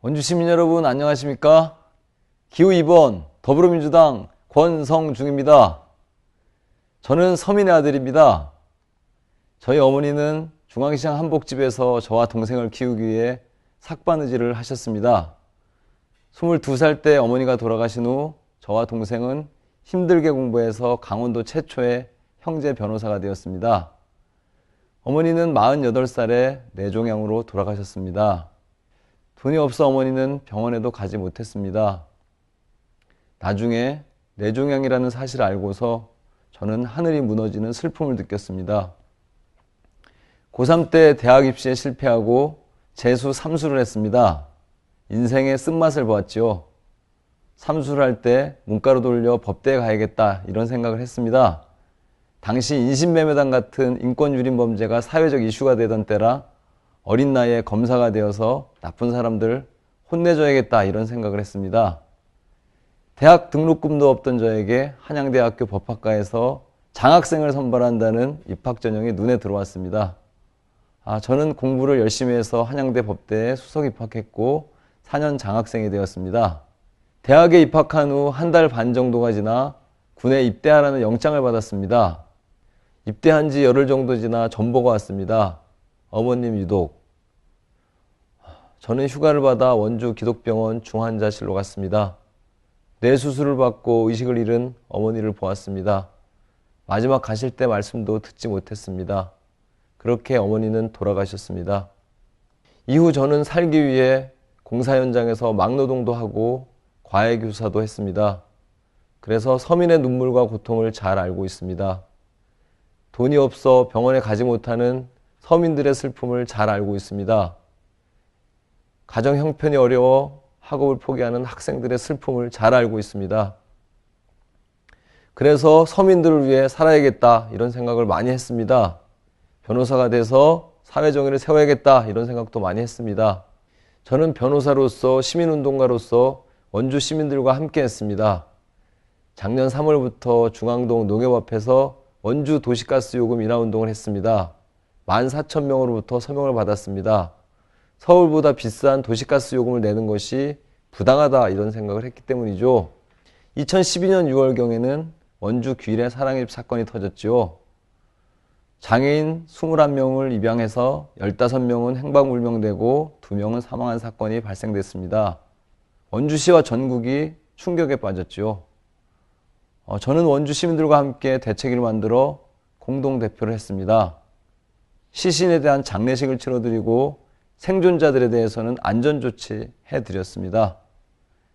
원주 시민 여러분 안녕하십니까? 기호 2번 더불어민주당 권성중입니다. 저는 서민의 아들입니다. 저희 어머니는 중앙시장 한복집에서 저와 동생을 키우기 위해 삭바느질을 하셨습니다. 22살 때 어머니가 돌아가신 후 저와 동생은 힘들게 공부해서 강원도 최초의 형제 변호사가 되었습니다. 어머니는 48살에 뇌종양으로 돌아가셨습니다. 돈이 없어 어머니는 병원에도 가지 못했습니다. 나중에 뇌종양이라는 사실을 알고서 저는 하늘이 무너지는 슬픔을 느꼈습니다. 고3 때 대학 입시에 실패하고 재수 3수를 했습니다. 인생의 쓴맛을 보았지요. 3수를 할 때 문과로 돌려 법대에 가야겠다 이런 생각을 했습니다. 당시 인신매매당 같은 인권유린 범죄가 사회적 이슈가 되던 때라 어린 나이에 검사가 되어서 나쁜 사람들 혼내줘야겠다 이런 생각을 했습니다. 대학 등록금도 없던 저에게 한양대학교 법학과에서 장학생을 선발한다는 입학 전형이 눈에 들어왔습니다. 저는 공부를 열심히 해서 한양대 법대에 수석 입학했고 4년 장학생이 되었습니다. 대학에 입학한 후 한 달 반 정도가 지나 군에 입대하라는 영장을 받았습니다. 입대한 지 열흘 정도 지나 전보가 왔습니다. 어머님 유독. 저는 휴가를 받아 원주 기독병원 중환자실로 갔습니다. 뇌수술을 받고 의식을 잃은 어머니를 보았습니다. 마지막 가실 때 말씀도 듣지 못했습니다. 그렇게 어머니는 돌아가셨습니다. 이후 저는 살기 위해 공사 현장에서 막노동도 하고 과외교사도 했습니다. 그래서 서민의 눈물과 고통을 잘 알고 있습니다. 돈이 없어 병원에 가지 못하는 서민들의 슬픔을 잘 알고 있습니다. 가정 형편이 어려워 학업을 포기하는 학생들의 슬픔을 잘 알고 있습니다. 그래서 서민들을 위해 살아야겠다 이런 생각을 많이 했습니다. 변호사가 돼서 사회정의를 세워야겠다 이런 생각도 많이 했습니다. 저는 변호사로서 시민운동가로서 원주 시민들과 함께 했습니다. 작년 3월부터 중앙동 농협 앞에서 원주 도시가스 요금 인하운동을 했습니다. 14,000명으로부터 서명을 받았습니다. 서울보다 비싼 도시가스 요금을 내는 것이 부당하다 이런 생각을 했기 때문이죠. 2012년 6월경에는 원주 귀일의 사랑의 집 사건이 터졌지요. 장애인 21명을 입양해서 15명은 행방불명되고 2명은 사망한 사건이 발생됐습니다. 원주시와 전국이 충격에 빠졌지요. 저는 원주 시민들과 함께 대책위를 만들어 공동대표를 했습니다. 시신에 대한 장례식을 치러드리고 생존자들에 대해서는 안전조치 해드렸습니다.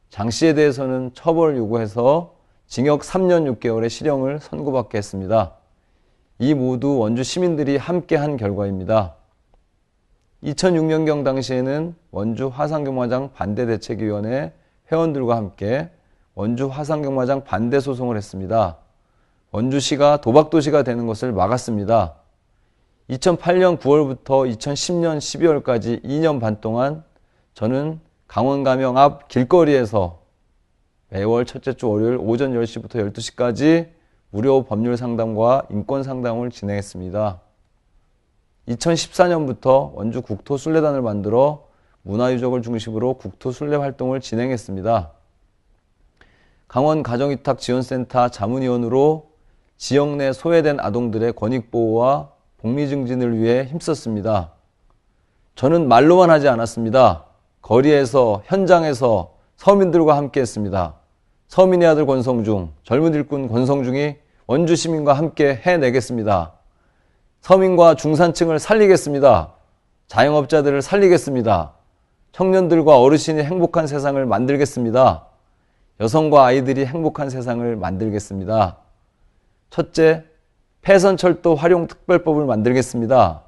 장 씨에 대해서는 처벌을 요구해서 징역 3년 6개월의 실형을 선고받게 했습니다. 이 모두 원주 시민들이 함께한 결과입니다. 2006년경 당시에는 원주 화상경마장 반대대책위원회 회원들과 함께 원주 화상경마장 반대 소송을 했습니다. 원주시가 도박도시가 되는 것을 막았습니다. 2008년 9월부터 2010년 12월까지 2년 반 동안 저는 강원가명 앞 길거리에서 매월 첫째 주 월요일 오전 10시부터 12시까지 무료 법률 상담과 인권 상담을 진행했습니다. 2014년부터 원주 국토순례단을 만들어 문화유적을 중심으로 국토순례 활동을 진행했습니다. 강원 가정위탁지원센터 자문위원으로 지역 내 소외된 아동들의 권익보호와 복리증진을 위해 힘썼습니다. 저는 말로만 하지 않았습니다. 거리에서 현장에서 서민들과 함께 했습니다. 서민의 아들 권성중, 젊은 일꾼 권성중이 원주 시민과 함께 해내겠습니다. 서민과 중산층을 살리겠습니다. 자영업자들을 살리겠습니다. 청년들과 어르신이 행복한 세상을 만들겠습니다. 여성과 아이들이 행복한 세상을 만들겠습니다. 첫째, 폐선철도 활용특별법을 만들겠습니다.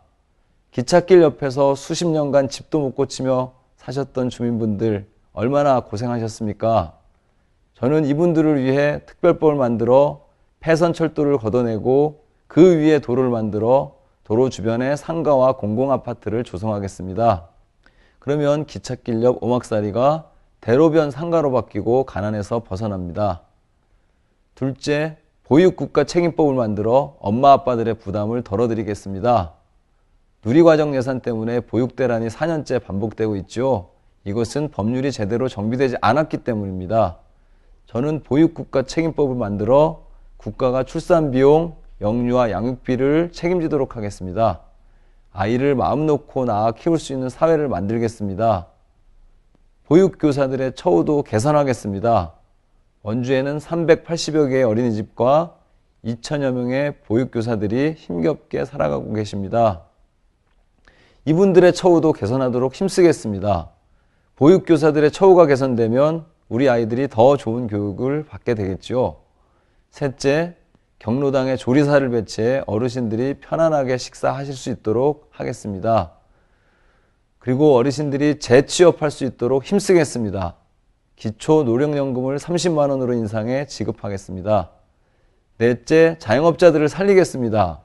기찻길 옆에서 수십 년간 집도 못 고치며 사셨던 주민분들 얼마나 고생하셨습니까? 저는 이분들을 위해 특별법을 만들어 폐선철도를 걷어내고 그 위에 도로를 만들어 도로 주변에 상가와 공공아파트를 조성하겠습니다. 그러면 기찻길 옆 오막살이가 대로변 상가로 바뀌고 가난에서 벗어납니다. 둘째, 보육국가 책임법을 만들어 엄마 아빠들의 부담을 덜어드리겠습니다. 누리과정 예산 때문에 보육대란이 4년째 반복되고 있죠. 이것은 법률이 제대로 정비되지 않았기 때문입니다. 저는 보육국가 책임법을 만들어 국가가 출산비용, 영유아 양육비를 책임지도록 하겠습니다. 아이를 마음 놓고 낳아 키울 수 있는 사회를 만들겠습니다. 보육교사들의 처우도 개선하겠습니다. 원주에는 380여 개의 어린이집과 2천여 명의 보육교사들이 힘겹게 살아가고 계십니다. 이분들의 처우도 개선하도록 힘쓰겠습니다. 보육교사들의 처우가 개선되면 우리 아이들이 더 좋은 교육을 받게 되겠죠. 셋째, 경로당에 조리사를 배치해 어르신들이 편안하게 식사하실 수 있도록 하겠습니다. 그리고 어르신들이 재취업할 수 있도록 힘쓰겠습니다. 기초노령연금을 30만 원으로 인상해 지급하겠습니다. 넷째, 자영업자들을 살리겠습니다.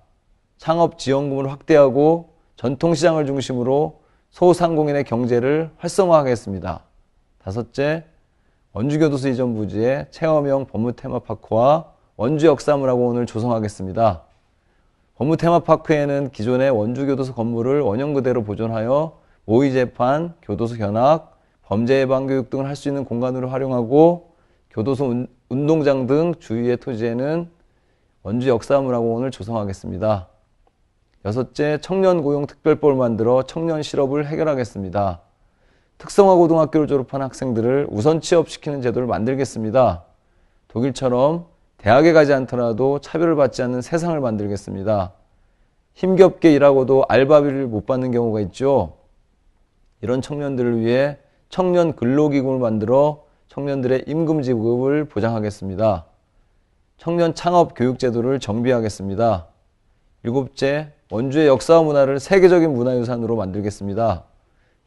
창업지원금을 확대하고 전통시장을 중심으로 소상공인의 경제를 활성화하겠습니다. 다섯째, 원주교도소 이전 부지에 체험형 법무 테마파크와 원주역사문화공원을 조성하겠습니다. 법무테마파크에는 기존의 원주교도소 건물을 원형 그대로 보존하여 모의재판, 교도소 견학, 범죄예방교육 등을 할 수 있는 공간으로 활용하고 교도소 운동장 등 주위의 토지에는 원주역사문화공원을 조성하겠습니다. 여섯째, 청년고용특별법을 만들어 청년 실업을 해결하겠습니다. 특성화고등학교를 졸업한 학생들을 우선 취업시키는 제도를 만들겠습니다. 독일처럼 대학에 가지 않더라도 차별을 받지 않는 세상을 만들겠습니다. 힘겹게 일하고도 알바비를 못 받는 경우가 있죠. 이런 청년들을 위해 청년 근로기금을 만들어 청년들의 임금 지급을 보장하겠습니다. 청년 창업 교육 제도를 정비하겠습니다. 일곱째, 원주의 역사와 문화를 세계적인 문화유산으로 만들겠습니다.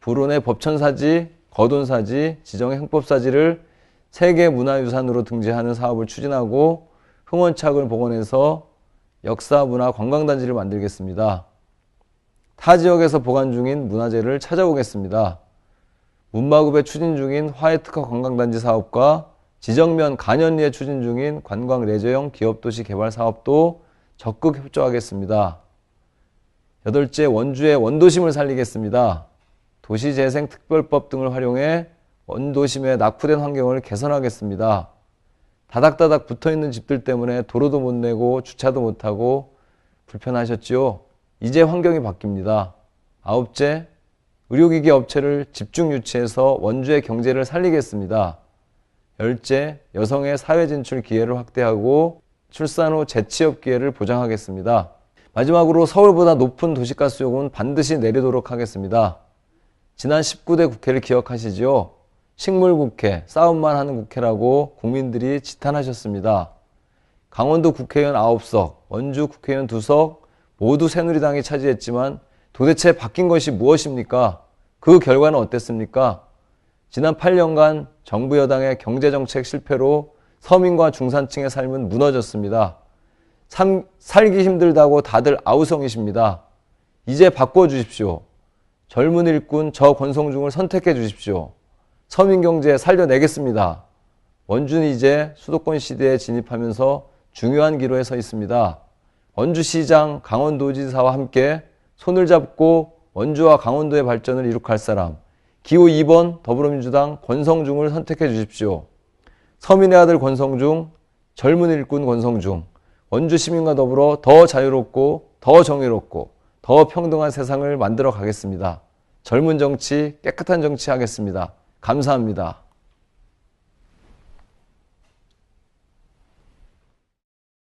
불온의 법천사지, 거돈사지, 지정의 흥법사지를 세계문화유산으로 등재하는 사업을 추진하고 흥원착을 복원해서 역사, 문화, 관광단지를 만들겠습니다. 타 지역에서 보관 중인 문화재를 찾아오겠습니다. 문마급에 추진 중인 화해특화 관광단지 사업과 지정면 간현리에 추진 중인 관광 레저형 기업도시 개발 사업도 적극 협조하겠습니다. 여덟째, 원주의 원도심을 살리겠습니다. 도시재생특별법 등을 활용해 원도심의 낙후된 환경을 개선하겠습니다. 다닥다닥 붙어있는 집들 때문에 도로도 못 내고 주차도 못하고 불편하셨지요? 이제 환경이 바뀝니다. 아홉째, 의료기기 업체를 집중 유치해서 원주의 경제를 살리겠습니다. 열째, 여성의 사회 진출 기회를 확대하고 출산 후 재취업 기회를 보장하겠습니다. 마지막으로 서울보다 높은 도시가스 요금은 반드시 내리도록 하겠습니다. 지난 19대 국회를 기억하시지요? 식물국회, 싸움만 하는 국회라고 국민들이 지탄하셨습니다. 강원도 국회의원 9석, 원주 국회의원 2석 모두 새누리당이 차지했지만 도대체 바뀐 것이 무엇입니까? 그 결과는 어땠습니까? 지난 8년간 정부 여당의 경제정책 실패로 서민과 중산층의 삶은 무너졌습니다. 살기 힘들다고 다들 아우성이십니다. 이제 바꿔주십시오. 젊은 일꾼 저 권성중을 선택해 주십시오. 서민경제 살려내겠습니다. 원주는 이제 수도권 시대에 진입하면서 중요한 기로에 서 있습니다. 원주시장, 강원도지사와 함께 손을 잡고 원주와 강원도의 발전을 이룩할 사람, 기호 2번 더불어민주당 권성중을 선택해 주십시오. 서민의 아들 권성중, 젊은 일꾼 권성중, 원주 시민과 더불어 더 자유롭고 더 정의롭고 더 평등한 세상을 만들어 가겠습니다. 젊은 정치, 깨끗한 정치 하겠습니다. 감사합니다.